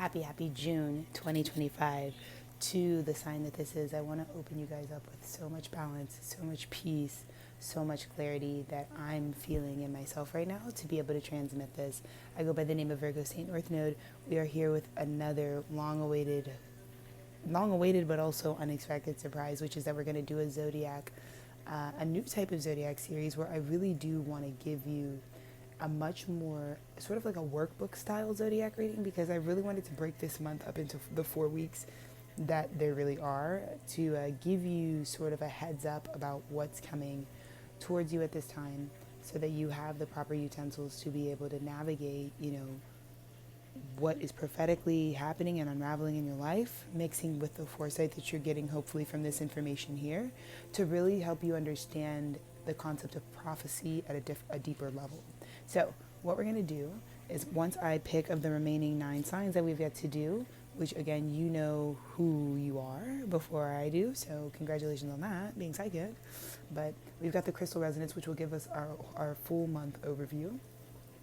happy June 2025 to the sign that this is. I want to open you guys up with so much balance, so much peace, so much clarity that I'm feeling in myself right now to be able to transmit this. I go by the name of Virgo Saint North Node. We are here with another long-awaited but also unexpected surprise, which is that we're going to do a zodiac, a new type of zodiac series where I really do want to give you a much more sort of like a workbook style zodiac reading, because I really wanted to break this month up into the 4 weeks that there really are, to give you sort of a heads up about what's coming towards you at this time, so that you have the proper utensils to be able to navigate, what is prophetically happening and unraveling in your life, mixing with the foresight that you're getting hopefully from this information here, to really help you understand the concept of prophecy at a deeper level. So what we're going to do is, once I pick of the remaining 9 signs that we've yet to do, which again, you know who you are before I do, so congratulations on that, being psychic. But we've got the crystal resonance, which will give us our full month overview.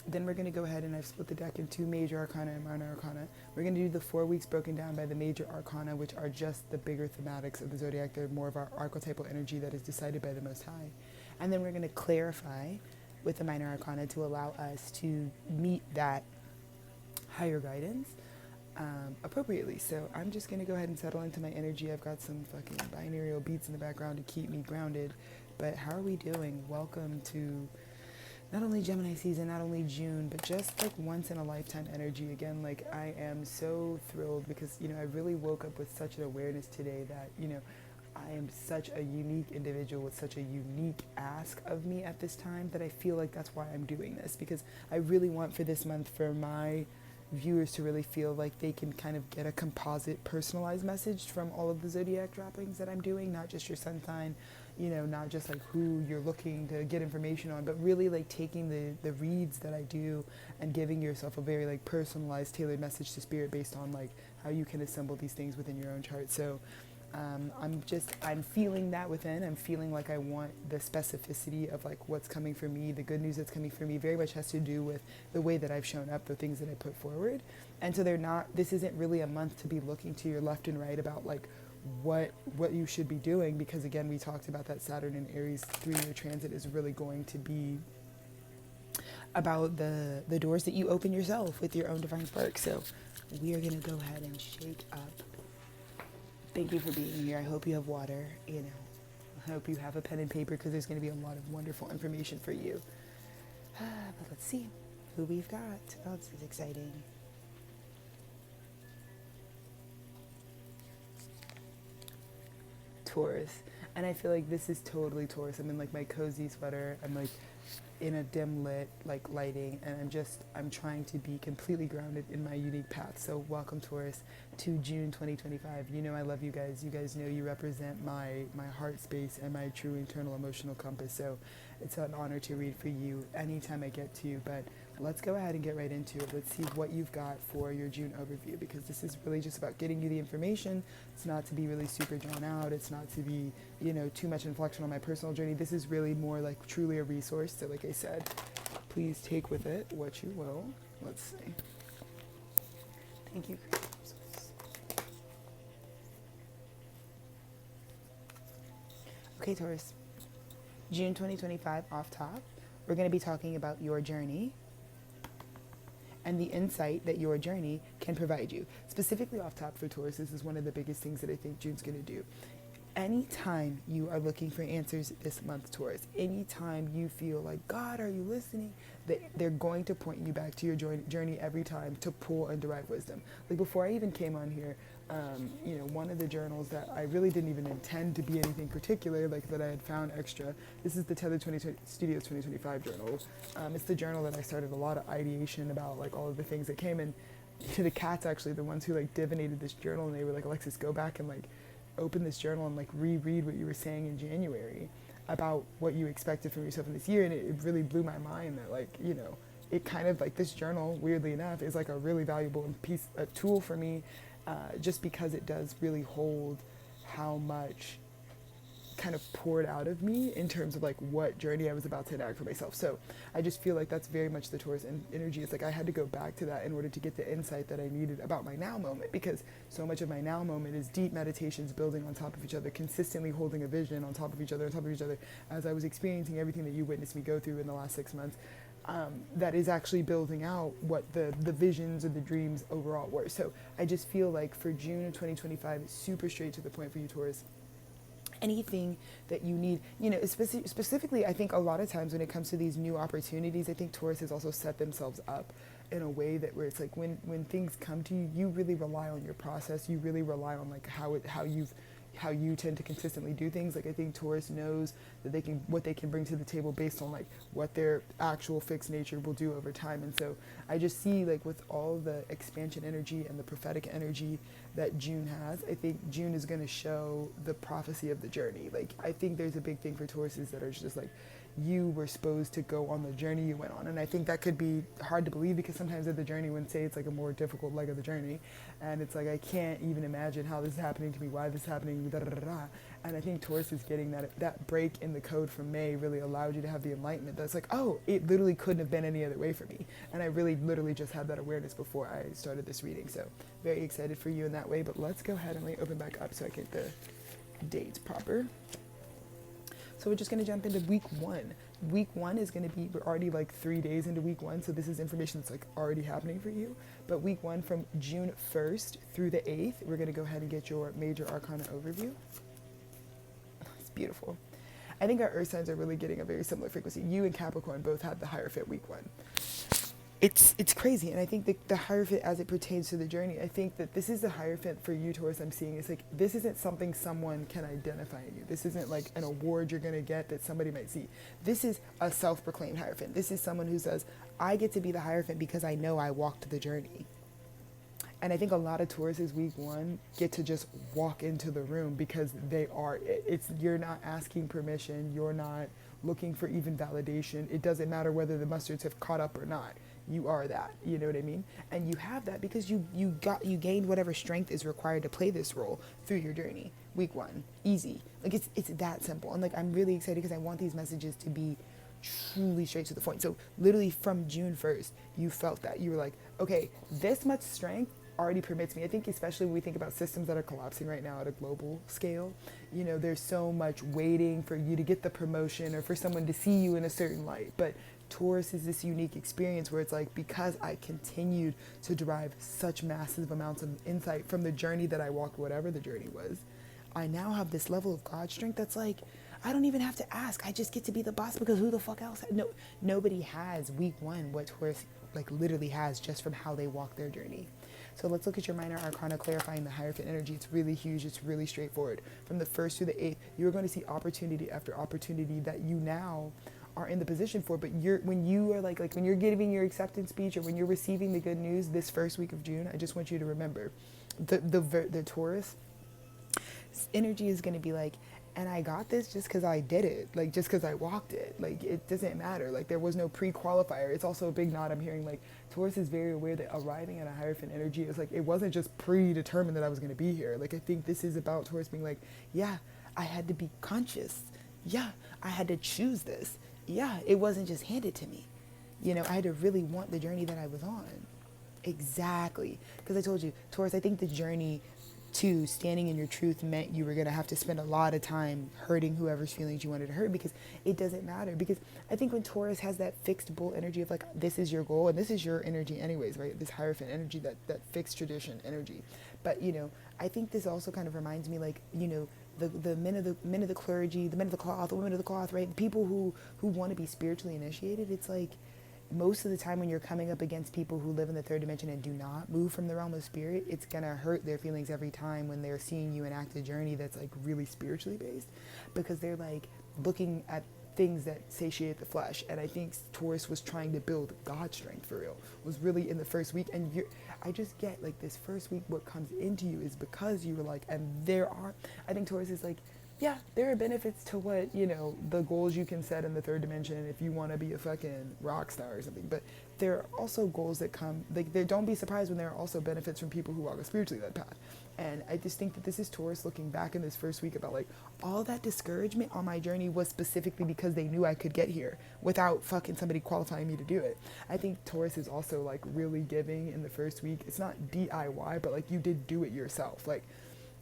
Then we're going to go ahead, and I've split the deck into major arcana and minor arcana. We're going to do the 4 weeks broken down by the major arcana, which are just the bigger thematics of the zodiac. They're more of our archetypal energy that is decided by the Most High. And then we're going to clarify with the minor arcana to allow us to meet that higher guidance appropriately. So I'm just going to go ahead and settle into my energy. I've got some fucking binaural beats in the background to keep me grounded. But how are we doing? Welcome to not only Gemini season, not only June, but just like once in a lifetime energy. Again, like I am so thrilled because, I really woke up with such an awareness today that, I am such a unique individual with such a unique ask of me at this time, that I feel like that's why I'm doing this, because I really want for this month for my viewers to really feel like they can kind of get a composite personalized message from all of the zodiac droppings that I'm doing, not just your sun sign, not just like who you're looking to get information on, but really like taking the reads that I do and giving yourself a very like personalized, tailored message to spirit based on like how you can assemble these things within your own chart. So I'm feeling that within. I'm feeling like I want the specificity of like what's coming for me. The good news that's coming for me very much has to do with the way that I've shown up, the things that I put forward. And so this isn't really a month to be looking to your left and right about like what you should be doing, because again, we talked about that Saturn and Aries 3-year transit is really going to be about the doors that you open yourself with your own divine spark. So we are going to go ahead and shake up. Thank you for being here. I hope you have water, I hope you have a pen and paper, because there's going to be a lot of wonderful information for you. But let's see who we've got. Oh, this is exciting. Taurus. And I feel like this is totally Taurus. I'm in like my cozy sweater. I'm like in a dim lit like lighting, and I'm trying to be completely grounded in my unique path. So welcome, Taurus, to June 2025. I love you guys. You guys know you represent my heart space and my true internal emotional compass. So it's an honor to read for you anytime I get to you. But let's go ahead and get right into it. Let's see what you've got for your June overview, because this is really just about getting you the information. It's not to be really super drawn out. It's not to be, too much inflection on my personal journey. This is really more like truly a resource. So like I said, please take with it what you will. Let's see. Thank you. Okay, Taurus. June 2025, off top, we're going to be talking about your journey and the insight that your journey can provide you. Specifically off top for Taurus, this is one of the biggest things that I think June's going to do. Anytime you are looking for answers this month, Taurus, anytime you feel like, God, are you listening? They're going to point you back to your journey every time to pull and derive wisdom. Like before I even came on here, one of the journals that I really didn't even intend to be anything particular, like that I had found extra, this is the Tethered Studios 2025 journal. It's the journal that I started a lot of ideation about, like all of the things that came in. The cats actually, the ones who like divinated this journal, and they were like, Alexis, go back and like open this journal and like reread what you were saying in January about what you expected from yourself in this year. And it really blew my mind that like, it kind of like this journal, weirdly enough, is like a really valuable a tool for me, just because it does really hold how much kind of poured out of me in terms of like what journey I was about to enact for myself. So I just feel like that's very much the Taurus energy. It's like I had to go back to that in order to get the insight that I needed about my now moment, because so much of my now moment is deep meditations building on top of each other, consistently holding a vision on top of each other, as I was experiencing everything that you witnessed me go through in the last 6 months. That is actually building out what the visions or the dreams overall were. So I just feel like for June of 2025, super straight to the point for you, Taurus. Anything that you need, specifically, I think a lot of times when it comes to these new opportunities, I think Taurus has also set themselves up in a way that where it's like when things come to you, you really rely on your process. You really rely on like how you tend to consistently do things. Like I think Taurus knows that what they can bring to the table based on like what their actual fixed nature will do over time. And so I just see like with all the expansion energy and the prophetic energy that June has, I think June is going to show the prophecy of the journey. Like I think there's a big thing for Tauruses that are just like, you were supposed to go on the journey you went on. And I think that could be hard to believe, because sometimes at the journey, when say it's like a more difficult leg of the journey, and it's like, I can't even imagine how this is happening to me, why this is happening, da da da da. And I think Taurus is getting that break in the code from May really allowed you to have the enlightenment that's like, oh, it literally couldn't have been any other way for me. And I really literally just had that awareness before I started this reading. So very excited for you in that way. But let's go ahead and open back up so I get the dates proper. So we're just going to jump into week one. Week one is going to be, we're already like 3 days into week one, so this is information that's like already happening for you. But week one from June 1st through the 8th, we're going to go ahead and get your major arcana overview. It's beautiful. I think our earth signs are really getting a very similar frequency. You and Capricorn both had the Hierophant week one. It's crazy, and I think the Hierophant as it pertains to the journey, I think that this is the Hierophant for you, Taurus, I'm seeing. It's like, this isn't something someone can identify in you. This isn't like an award you're going to get that somebody might see. This is a self-proclaimed Hierophant. This is someone who says, I get to be the Hierophant because I know I walked the journey. And I think a lot of Tauruses week one get to just walk into the room because they are, you're not asking permission, you're not looking for even validation. It doesn't matter whether the mustards have caught up or not. You are that, you know what I mean? And you have that because you gained whatever strength is required to play this role through your journey. Week one, easy. Like it's that simple. And like I'm really excited because I want these messages to be truly straight to the point. So literally from June 1st, you felt that. You were like, okay, this much strength already permits me. I think especially when we think about systems that are collapsing right now at a global scale, there's so much waiting for you to get the promotion or for someone to see you in a certain light. But Taurus is this unique experience where it's like, because I continued to derive such massive amounts of insight from the journey that I walked, whatever the journey was, I now have this level of God strength that's like, I don't even have to ask. I just get to be the boss because who the fuck else? Nobody has week one what Taurus like literally has just from how they walk their journey. So let's look at your minor arcana clarifying the Hierophant energy. It's really huge. It's really straightforward. From the 1st through the 8th, you're going to see opportunity after opportunity that you now are in the position for. But when you are like when you're giving your acceptance speech or when you're receiving the good news this first week of June, I just want you to remember the Taurus energy is going to be like, and I got this just because I did it, like just because I walked it. Like it doesn't matter. Like there was no pre-qualifier. It's also a big nod I'm hearing. Like Taurus is very aware that arriving at a Hierophant energy is like, it wasn't just predetermined that I was going to be here. Like I think this is about Taurus being like, yeah, I had to be conscious. Yeah, I had to choose this. Yeah, it wasn't just handed to me. I had to really want the journey that I was on. Exactly. Because I told you, Taurus, I think the journey to standing in your truth meant you were going to have to spend a lot of time hurting whoever's feelings you wanted to hurt, because it doesn't matter. Because I think when Taurus has that fixed bull energy of like, this is your goal and this is your energy anyways, right? This Hierophant energy, that fixed tradition energy. But, I think this also kind of reminds me like, the men of the clergy, the men of the cloth, the women of the cloth, right? People who want to be spiritually initiated. It's like most of the time when you're coming up against people who live in the third dimension and do not move from the realm of spirit, it's going to hurt their feelings every time when they're seeing you enact a journey that's like really spiritually based, because they're like looking at things that satiate the flesh. And I think Taurus was trying to build God strength for real, was really in the first week. And I just get like this first week, what comes into you is because you were like, and I think Taurus is like, yeah, there are benefits to what, the goals you can set in the third dimension if you want to be a fucking rock star or something. But there are also goals that come, like, there, don't be surprised when there are also benefits from people who walk a spiritually led path. And I just think that this is Taurus looking back in this first week about like all that discouragement on my journey was specifically because they knew I could get here without fucking somebody qualifying me to do it. I think Taurus is also like really giving in the first week. It's not DIY, but like you did do it yourself. Like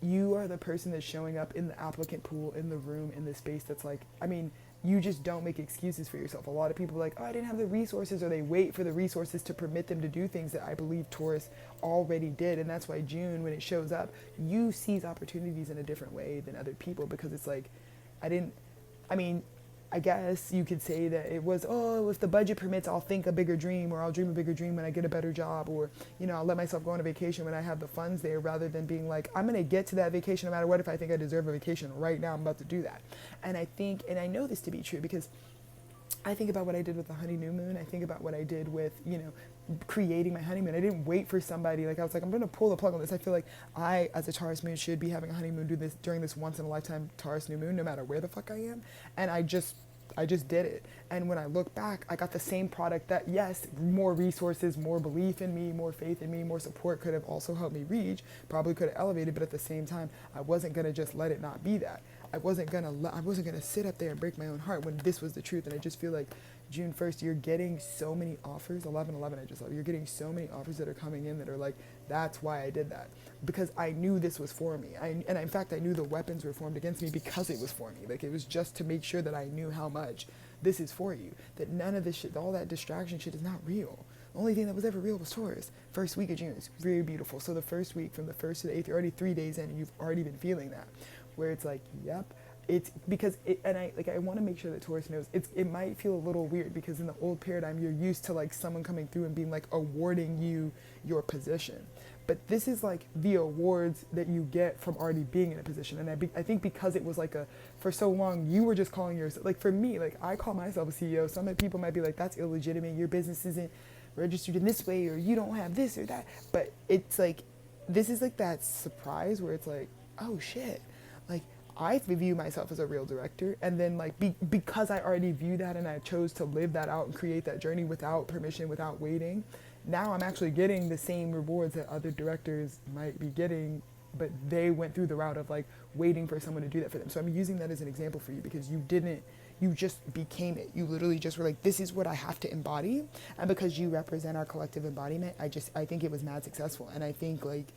you are the person that's showing up in the applicant pool, in the room, in the space that's like, I mean, you just don't make excuses for yourself. A lot of people are like, oh, I didn't have the resources, or they wait for the resources to permit them to do things that I believe Taurus already did. And that's why June, when it shows up, you seize opportunities in a different way than other people, because it's like, I guess you could say that it was, oh, if the budget permits, I'll think a bigger dream, or I'll dream a bigger dream when I get a better job, or, you know, I'll let myself go on a vacation when I have the funds there, rather than being like, I'm going to get to that vacation no matter what. If I think I deserve a vacation right now, I'm about to do that. And I think, and I know this to be true because I think about what I did with the honey new moon. I think about what I did with, you know, creating my honeymoon. I didn't wait for somebody. Like I was like, I'm going to pull the plug on this. I feel like I, as a Taurus moon, should be having a honeymoon, do this during this once in a lifetime Taurus new moon, no matter where the fuck I am. And I just did it. And when I look back, I got the same product that, yes, more resources, more belief in me, more faith in me, more support could have also helped me reach, probably could have elevated, but at the same time, I wasn't going to just let it not be that. I wasn't going to sit up there and break my own heart when this was the truth. And I just feel like June 1st, you're getting so many offers, 11/11, I just love, you're getting so many offers that are coming in that are like, that's why I did that. Because I knew this was for me. And in fact, I knew the weapons were formed against me because it was for me. Like, it was just to make sure that I knew how much this is for you. That none of this shit, all that distraction shit is not real. The only thing that was ever real was Taurus. First week of June is very beautiful. So the first week, from the 1st to the 8th, you're already 3 days in and you've already been feeling that. Where it's like, yep. It's because I want to make sure that Taurus knows it might feel a little weird because in the old paradigm, you're used to like someone coming through and being like awarding you your position. But this is like the awards that you get from already being in a position. And I think because it was like for so long, you were just calling yourself, like for me, like I call myself a CEO. Some people might be like, that's illegitimate. Your business isn't registered in this way, or you don't have this or that. But it's like, this is like that surprise where it's like, oh shit, like, I view myself as a real director, and then like because I already view that and I chose to live that out and create that journey without permission, without waiting, now I'm actually getting the same rewards that other directors might be getting, but they went through the route of like waiting for someone to do that for them. So I'm using that as an example for you because you just became it. You literally just were like, this is what I have to embody. And because you represent our collective embodiment, I think it was mad successful. And I think like,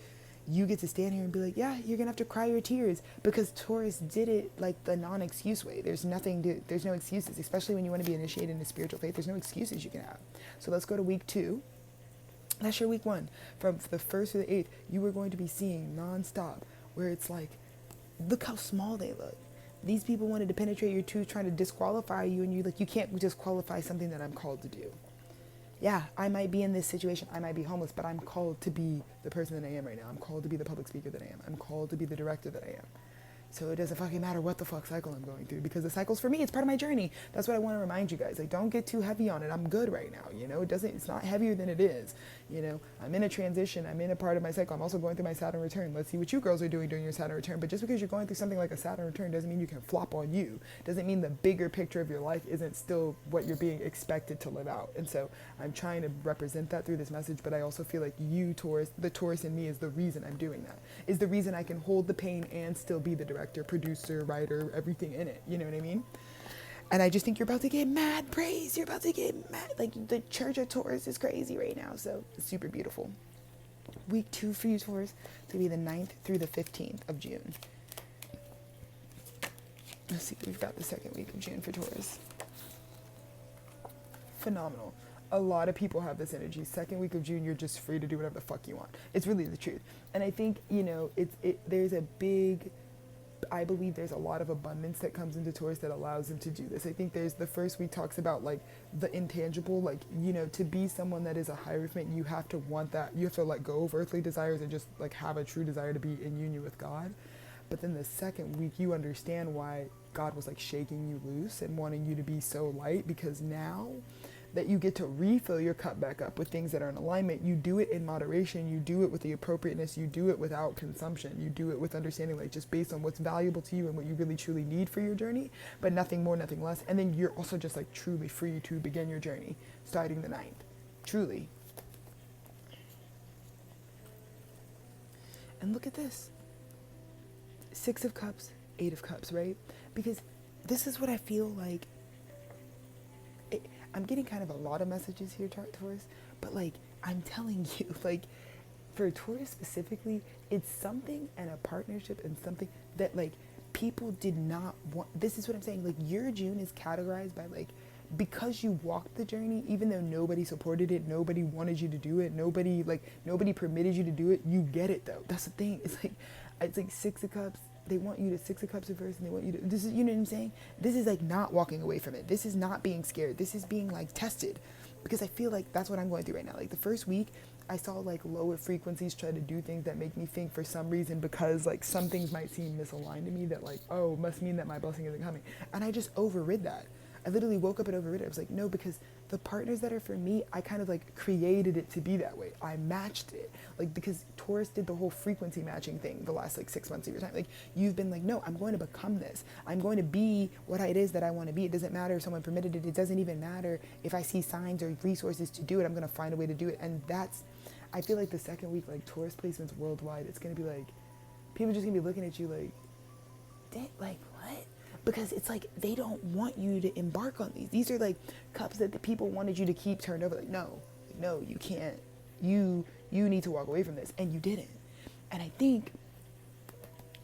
you get to stand here and be like, yeah, you're gonna have to cry your tears because Taurus did it like the non-excuse way. There's no excuses, especially when you want to be initiated into spiritual faith. There's no excuses you can have. So let's go to week 2. That's your week 1. From the 1st to the 8th, you are going to be seeing nonstop where it's like, look how small they look. These people wanted to penetrate your tooth, trying to disqualify you, and you can't disqualify something that I'm called to do. Yeah, I might be in this situation, I might be homeless, but I'm called to be the person that I am right now. I'm called to be the public speaker that I am. I'm called to be the director that I am. So it doesn't fucking matter what the fuck cycle I'm going through, because the cycle's for me, it's part of my journey. That's what I want to remind you guys. Like, don't get too heavy on it. I'm good right now, you know? It's not heavier than it is. You know, I'm in a transition. I'm in a part of my cycle. I'm also going through my Saturn return. Let's see what you girls are doing during your Saturn return. But just because you're going through something like a Saturn return doesn't mean you can flop on you. Doesn't mean the bigger picture of your life isn't still what you're being expected to live out. And so I'm trying to represent that through this message, but I also feel like you, Taurus, the Taurus in me is the reason I'm doing that. Is the reason I can hold the pain and still be the director, producer, writer, everything in it. You know what I mean? And I just think you're about to get mad praise. You're about to get mad. Like, the church of Taurus is crazy right now. So it's super beautiful. Week 2 for you, Taurus, to be the 9th through the 15th of June. Let's see, we've got the 2nd week of June for Taurus. Phenomenal. A lot of people have this energy. 2nd week of June, you're just free to do whatever the fuck you want. It's really the truth. And I think, you know, I believe there's a lot of abundance that comes into Taurus that allows them to do this. I think there's the first week talks about like the intangible, like, you know, to be someone that is a Hierophant, you have to want that. You have to let go of earthly desires and just like have a true desire to be in union with God. But then the 2nd week, you understand why God was like shaking you loose and wanting you to be so light, because now that you get to refill your cup back up with things that are in alignment, you do it in moderation, you do it with the appropriateness, you do it without consumption, you do it with understanding, like just based on what's valuable to you and what you really truly need for your journey, but nothing more, nothing less. And then you're also just like truly free to begin your journey starting the 9th. truly. And look at this. 6 of Cups, 8 of Cups, right? Because this is what I feel like. I'm getting kind of a lot of messages here, Taurus, but like, I'm telling you, like, for Taurus specifically, it's something and a partnership and something that like people did not want. This is what I'm saying. Like, your June is categorized by like, because you walked the journey, even though nobody supported it, nobody wanted you to do it, nobody permitted you to do it, you get it though. That's the thing. It's like 6 of Cups. They want you to 6 of Cups reverse, and they want you to, this is, you know what I'm saying? This is like not walking away from it. This is not being scared. This is being like tested, because I feel like that's what I'm going through right now. Like the first week, I saw like lower frequencies try to do things that make me think for some reason, because like some things might seem misaligned to me, that like, oh, must mean that my blessing isn't coming. And I just overrid that. I literally woke up and overrid it. I was like, no, because the partners that are for me, I kind of like created it to be that way. I matched it. Like, because Taurus did the whole frequency matching thing the last like 6 months of your time. Like, you've been like, no, I'm going to become this. I'm going to be what it is that I want to be. It doesn't matter if someone permitted it. It doesn't even matter if I see signs or resources to do it. I'm going to find a way to do it. And that's, I feel like the second week, like Taurus placements worldwide, it's going to be like, people just going to be looking at you like, like what? Because it's like, they don't want you to embark on these. These are like cups that the people wanted you to keep turned over. Like, no, you can't. You need to walk away from this. And you didn't. And I think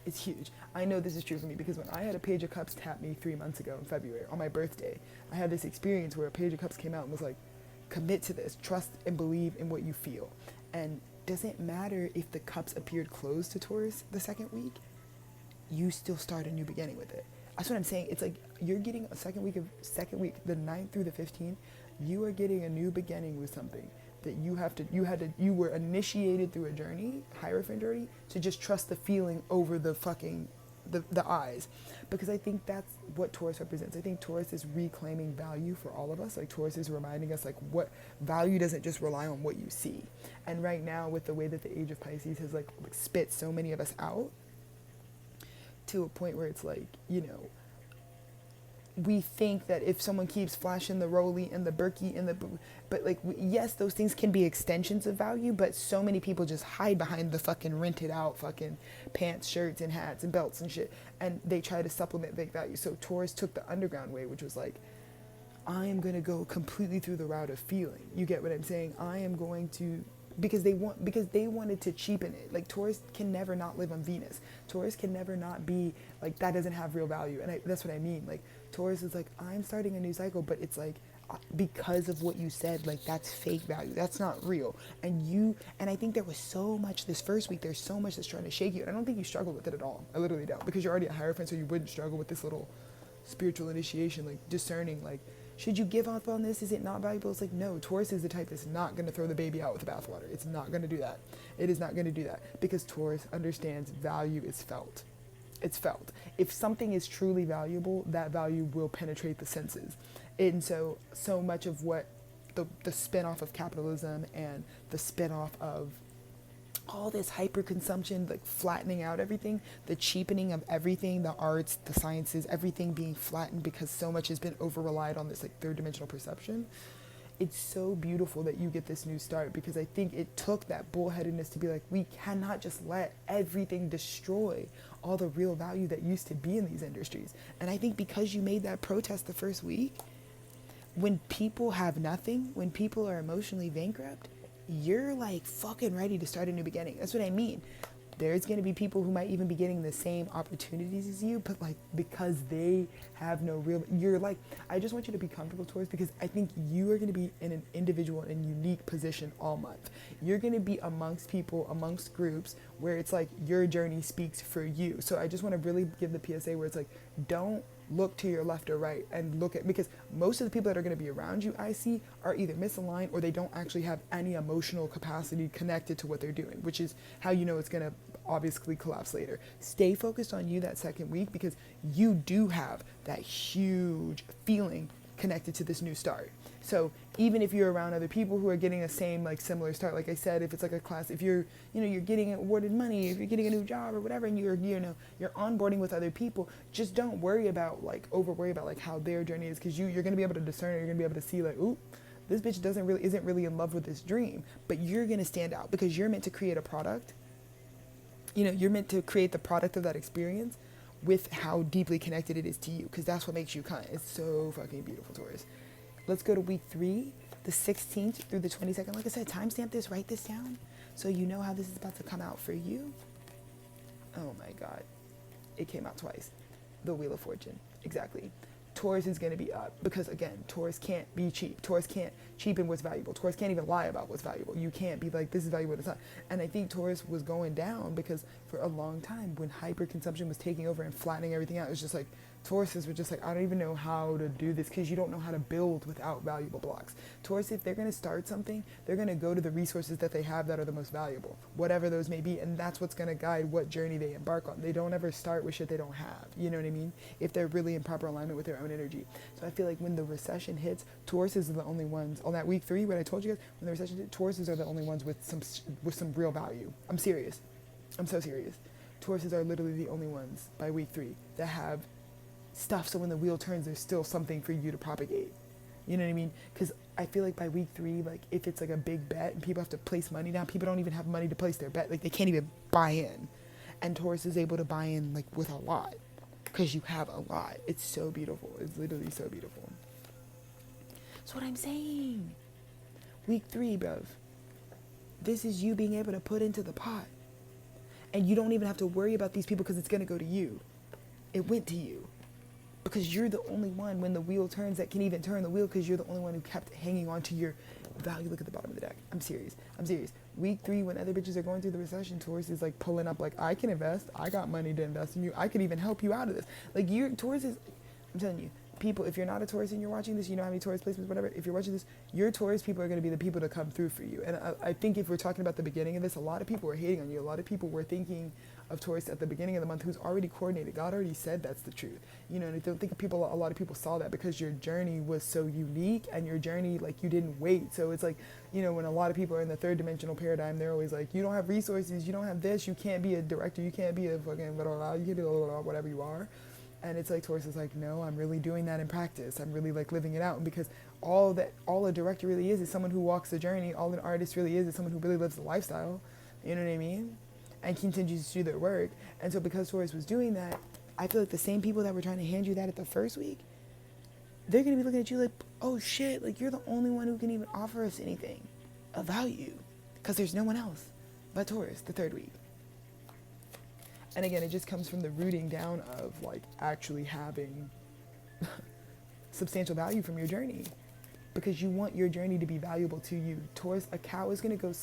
it's huge. I know this is true for me, because when I had a Page of Cups tap me 3 months ago in February on my birthday, I had this experience where a Page of Cups came out and was like, commit to this, trust and believe in what you feel. And doesn't matter if the cups appeared closed to Taurus the second week, you still start a new beginning with it. That's what I'm saying. It's like, you're getting a second week, the 9th through the 15th, you are getting a new beginning with something that you were initiated through a journey, Hierophant journey, to just trust the feeling over the fucking, the eyes. Because I think that's what Taurus represents. I think Taurus is reclaiming value for all of us. Like, Taurus is reminding us like, what value doesn't just rely on what you see. And right now, with the way that the age of Pisces has like spit so many of us out, to a point where it's like, you know, we think that if someone keeps flashing the Rolly and the Berkey and but like, yes, those things can be extensions of value, but so many people just hide behind the fucking rented out fucking pants, shirts, and hats and belts and shit, and they try to supplement fake value. So Taurus took the underground way, which was like, I am going to go completely through the route of feeling. You get what I'm saying? I am going to, because they wanted to cheapen it. Like, Taurus can never not live on Venus. Taurus can never not be like, that doesn't have real value. And that's what I mean. Like, Taurus is like, I'm starting a new cycle, but it's like, because of what you said, like, that's fake value. That's not real. And I think there was so much this first week, there's so much that's trying to shake you. And I don't think you struggled with it at all. I literally don't, because you're already a Hierophant, so you wouldn't struggle with this little spiritual initiation, like discerning, like, should you give up on this? Is it not valuable? It's like, no, Taurus is the type that's not going to throw the baby out with the bathwater. It's not going to do that. It is not going to do that, because Taurus understands value is felt. It's felt. If something is truly valuable, that value will penetrate the senses. And so much of what the spin-off of capitalism and the spin-off of all this hyper consumption, like flattening out everything, the cheapening of everything, the arts, the sciences, everything being flattened because so much has been over relied on this like third dimensional perception. It's so beautiful that you get this new start, because I think it took that bullheadedness to be like, we cannot just let everything destroy all the real value that used to be in these industries. And I think because you made that protest the first week, when people have nothing, when people are emotionally bankrupt, you're like fucking ready to start a new beginning. That's what I mean. There's going to be people who might even be getting the same opportunities as you, but like, because they have no real, you're like, I just want you to be comfortable towards, because I think you are going to be in an individual and unique position all month. You're going to be amongst people, amongst groups where it's like your journey speaks for you. So I just want to really give the PSA where it's like, don't look to your left or right and look at, because most of the people that are going to be around you, I see, are either misaligned or they don't actually have any emotional capacity connected to what they're doing, which is how you know it's going to obviously collapse later. Stay focused on you that second week, because you do have that huge feeling connected to this new start. So even if you're around other people who are getting a same, like similar start, like I said, if it's like a class, if you're, you know, you're getting awarded money, if you're getting a new job or whatever, and you're onboarding with other people, just don't worry about like, over worry about like how their journey is, because you're going to be able to discern, or you're going to be able to see like, ooh, this bitch isn't really in love with this dream, but you're going to stand out because you're meant to create a product. You know, you're meant to create the product of that experience with how deeply connected it is to you, because that's what makes you kind. It's so fucking beautiful, Taurus. Let's go to week 3, the 16th through the 22nd. Like I said, timestamp this, write this down so you know how this is about to come out for you. Oh my God. It came out twice. The Wheel of Fortune. Exactly. Taurus is going to be up because, again, Taurus can't be cheap. Taurus can't cheapen what's valuable. Taurus can't even lie about what's valuable. You can't be like, this is valuable, it's not. And I think Taurus was going down because for a long time when hyperconsumption was taking over and flattening everything out, it was just like, Tauruses were just like, I don't even know how to do this, because you don't know how to build without valuable blocks. Taurus, if they're going to start something, they're going to go to the resources that they have that are the most valuable, whatever those may be, and that's what's going to guide what journey they embark on. They don't ever start with shit they don't have, you know what I mean? If they're really in proper alignment with their own energy. So I feel like when the recession hits, Tauruses are the only ones, on that week 3, when I told you guys, when the recession hit, Tauruses are the only ones with some real value. I'm serious. I'm so serious. Tauruses are literally the only ones by week 3 that have stuff, so when the wheel turns, there's still something for you to propagate. You know what I mean? Because I feel like by week 3, like if it's like a big bet and people have to place money down, people don't even have money to place their bet. Like they can't even buy in. And Taurus is able to buy in like with a lot because you have a lot. It's so beautiful. It's literally so beautiful. That's what I'm saying. Week 3, bruv. This is you being able to put into the pot. And you don't even have to worry about these people because it's going to go to you. It went to you. Because you're the only one when the wheel turns that can even turn the wheel, because you're the only one who kept hanging on to your value. Look at the bottom of the deck. I'm serious. Week 3, when other bitches are going through the recession, Taurus is like pulling up like, I can invest. I got money to invest in you. I could even help you out of this. Like Taurus is, I'm telling you, people, if you're not a Taurus and you're watching this, you know how many Taurus placements, whatever. If you're watching this, your Taurus people are going to be the people to come through for you. And I think if we're talking about the beginning of this, a lot of people were hating on you. A lot of people were thinking of Taurus at the beginning of the month who's already coordinated. God already said that's the truth. You know, and I don't think a lot of people saw that because your journey was so unique and your journey, like, you didn't wait. So it's like, you know, when a lot of people are in the 3rd dimensional paradigm, they're always like, you don't have resources, you don't have this, you can't be a director, you can't be a fucking blah, blah, blah, you can be blah, blah, blah, whatever you are. And it's like Taurus is like, no, I'm really doing that in practice. I'm really like living it out. And because all a director really is someone who walks the journey. All an artist really is someone who really lives the lifestyle. You know what I mean? And continues to do their work. And so because Taurus was doing that, I feel like the same people that were trying to hand you that at the first week, they're going to be looking at you like, oh shit, like you're the only one who can even offer us anything of value. Because there's no one else but Taurus, the 3rd week. And again, it just comes from the rooting down of like actually having substantial value from your journey, because you want your journey to be valuable to you. Taurus, a cow is going to go,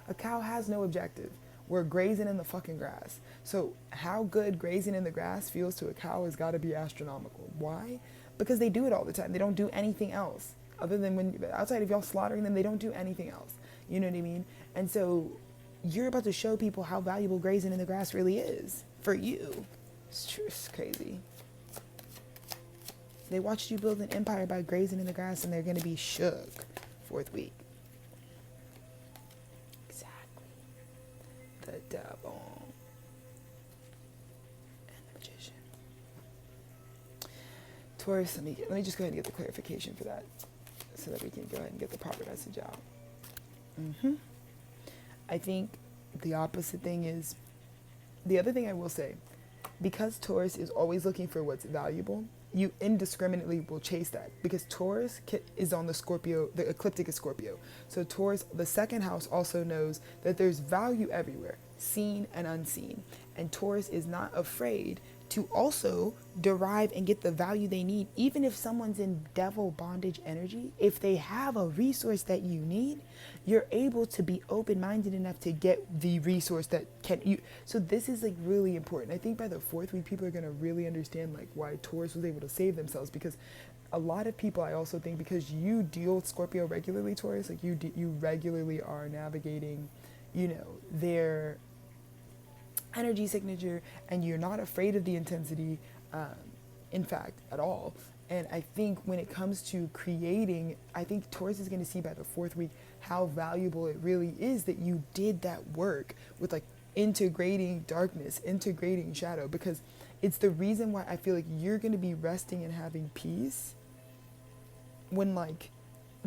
a cow has no objective. We're grazing in the fucking grass. So how good grazing in the grass feels to a cow has got to be astronomical. Why? Because they do it all the time. They don't do anything else other than when outside of y'all slaughtering them, they don't do anything else. You know what I mean? And so you're about to show people how valuable grazing in the grass really is for you. It's true. It's crazy. They watched you build an empire by grazing in the grass, and they're going to be shook. 4th week. Exactly. The devil. And the magician. Taurus, let me just go ahead and get the clarification for that so that we can go ahead and get the proper message out. I think the opposite thing is, the other thing I will say, because Taurus is always looking for what's valuable, you indiscriminately will chase that, because Taurus is on the Scorpio, the ecliptic is Scorpio. So Taurus, the 2nd house, also knows that there's value everywhere, seen and unseen. And Taurus is not afraid to also derive and get the value they need. Even if someone's in devil bondage energy, if they have a resource that you need, you're able to be open-minded enough to get the resource that can you. So this is like really important. I think by the 4th week, people are going to really understand like why Taurus was able to save themselves, because a lot of people, I also think, because you deal with Scorpio regularly, Taurus, like you regularly are navigating, you know, their energy signature, and you're not afraid of the intensity, in fact, at all. And I think when it comes to creating, I think Taurus is going to see by the 4th week how valuable it really is that you did that work with like integrating darkness, integrating shadow, because it's the reason why I feel like you're going to be resting and having peace when like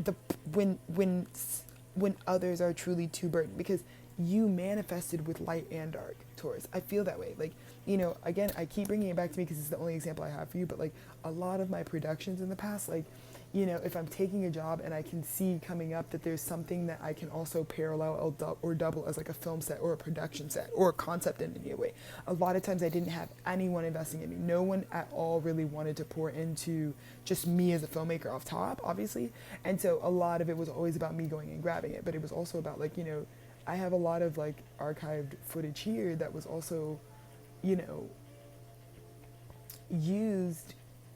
the when others are truly too burdened, because you manifested with light and dark, Taurus. I feel that way. Like, you know, again, I keep bringing it back to me because it's the only example I have for you, but like a lot of my productions in the past, like, you know, if I'm taking a job and I can see coming up that there's something that I can also parallel or double as like a film set or a production set or a concept in any way. A lot of times I didn't have anyone investing in me. No one at all really wanted to pour into just me as a filmmaker off top, obviously. And so a lot of it was always about me going and grabbing it. But it was also about, like, you know, I have a lot of like archived footage here that was also, you know, used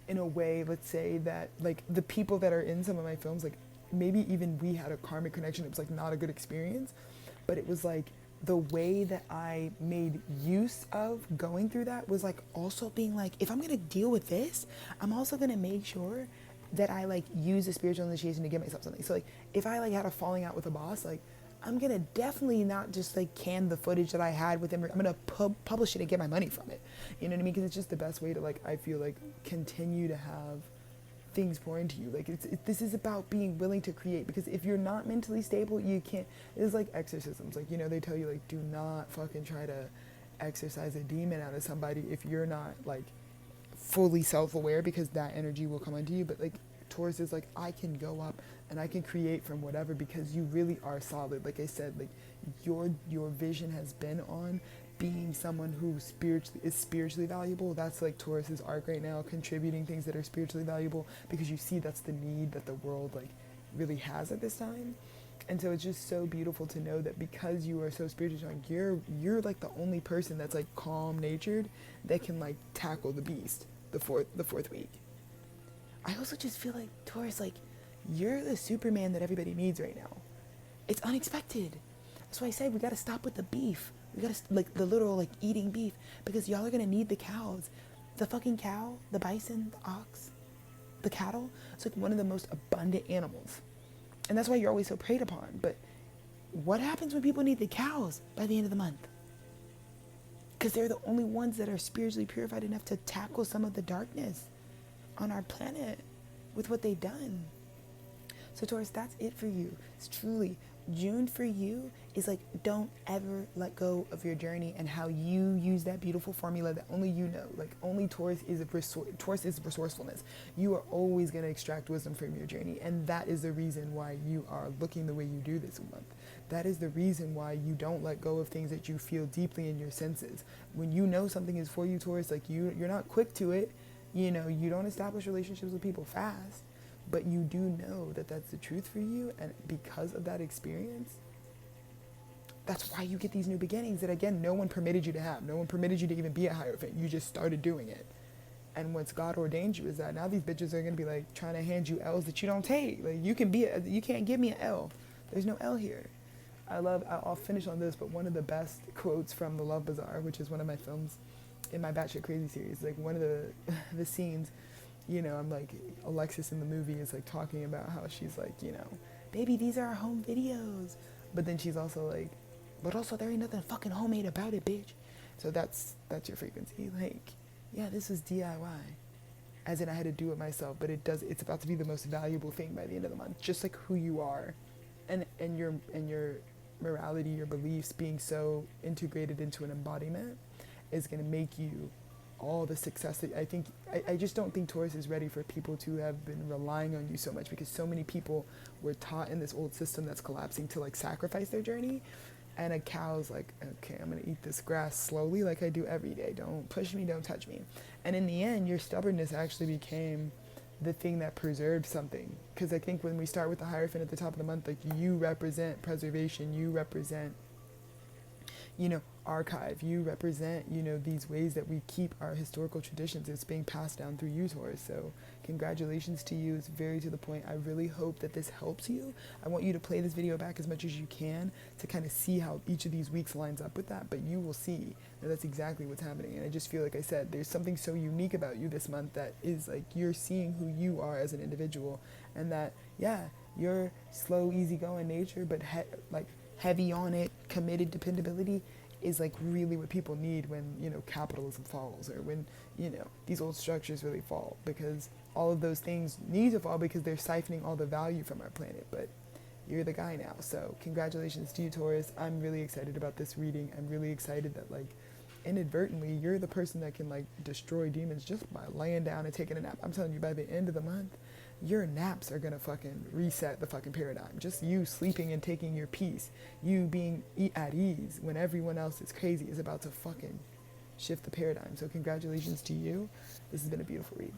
in a way, let's say, that like the people that are in some of my films, like maybe even we had a karmic connection. It was like not a good experience, but it was like the way that I made use of going through that was like also being like, if I'm gonna deal with this, I'm also gonna make sure that I like use a spiritual initiation to give myself something. So like if I like had a falling out with a boss, like I'm gonna definitely not just like can the footage that I had with him. I'm gonna publish it and get my money from it. You know what I mean? Because it's just the best way to, like, I feel like, continue to have things pour into you. Like this is about being willing to create. Because if you're not mentally stable, you can't. It's like exorcisms. Like, you know, they tell you like, do not fucking try to exorcise a demon out of somebody if you're not like fully self-aware, because that energy will come onto you. But like Taurus is like, I can go up and I can create from whatever, because you really are solid. Like I said, like your vision has been on being someone who is spiritually valuable. That's like Taurus's arc right now, contributing things that are spiritually valuable, because you see that's the need that the world like really has at this time. And so it's just so beautiful to know that because you are so spiritually strong, you're like the only person that's like calm natured that can like tackle the beast the fourth week. I also just feel like, Taurus, like, you're the Superman that everybody needs right now. It's unexpected. That's why I said we gotta stop with the beef. We gotta, like, the literal, like, eating beef. Because y'all are gonna need the cows. The fucking cow, the bison, the ox, the cattle. It's like one of the most abundant animals. And that's why you're always so preyed upon. But what happens when people need the cows by the end of the month? Because they're the only ones that are spiritually purified enough to tackle some of the darkness on our planet with what they've done. So Taurus, that's it for you. It's truly June for you is like, don't ever let go of your journey and how you use that beautiful formula that only you know. Like only Taurus is resourcefulness. You are always going to extract wisdom from your journey, and that is the reason why you are looking the way you do this month. That is the reason why you don't let go of things that you feel deeply in your senses. When you know something is for you, Taurus, like you're not quick to it. You know, you don't establish relationships with people fast, but you do know that that's the truth for you. And because of that experience, that's why you get these new beginnings that, again, no one permitted you to have. No one permitted you to even be a Hierophant. You just started doing it. And what's God ordained you is that now these bitches are going to be like trying to hand you L's that you don't take. Like you can't give me an L. There's no L here. I'll finish on this, but one of the best quotes from The Love Bazaar, which is one of my films in my Batshit Crazy series, like one of the scenes, you know, I'm like, Alexis in the movie is like talking about how she's like, you know, baby, these are our home videos. But then she's also like, but also there ain't nothing fucking homemade about it, bitch. So that's your frequency. Like, yeah, this is DIY. As in I had to do it myself, but it's about to be the most valuable thing by the end of the month. Just like who you are and your morality, your beliefs being so integrated into an embodiment is going to make you all the success that I just don't think Taurus is ready for people to have been relying on you so much, because so many people were taught in this old system that's collapsing to like sacrifice their journey. And a cow's like, okay, I'm going to eat this grass slowly like I do every day. Don't push me, don't touch me. And in the end, your stubbornness actually became the thing that preserved something. Because I think when we start with the Hierophant at the top of the month, like you represent preservation, you represent, you know, archive, you represent, you know, these ways that we keep our historical traditions. It's being passed down through you, Taurus. So congratulations to you. It's very to the point. I really hope that this helps you. I want you to play this video back as much as you can to kind of see how each of these weeks lines up with that, but you will see that that's exactly what's happening. And I just feel like I said, there's something so unique about you this month that is like, you're seeing who you are as an individual, and that, yeah, you're slow, easygoing nature, but heavy on it, committed dependability is like really what people need when, you know, capitalism falls, or when, you know, these old structures really fall, because all of those things need to fall because they're siphoning all the value from our planet. But you're the guy now. So congratulations to you, Taurus. I'm really excited about this reading. I'm really excited that, like, inadvertently, you're the person that can, like, destroy demons just by laying down and taking a nap. I'm telling you, by the end of the month, your naps are gonna fucking reset the fucking paradigm. Just you sleeping and taking your peace, you being at ease when everyone else is crazy, is about to fucking shift the paradigm. So congratulations to you. This has been a beautiful read.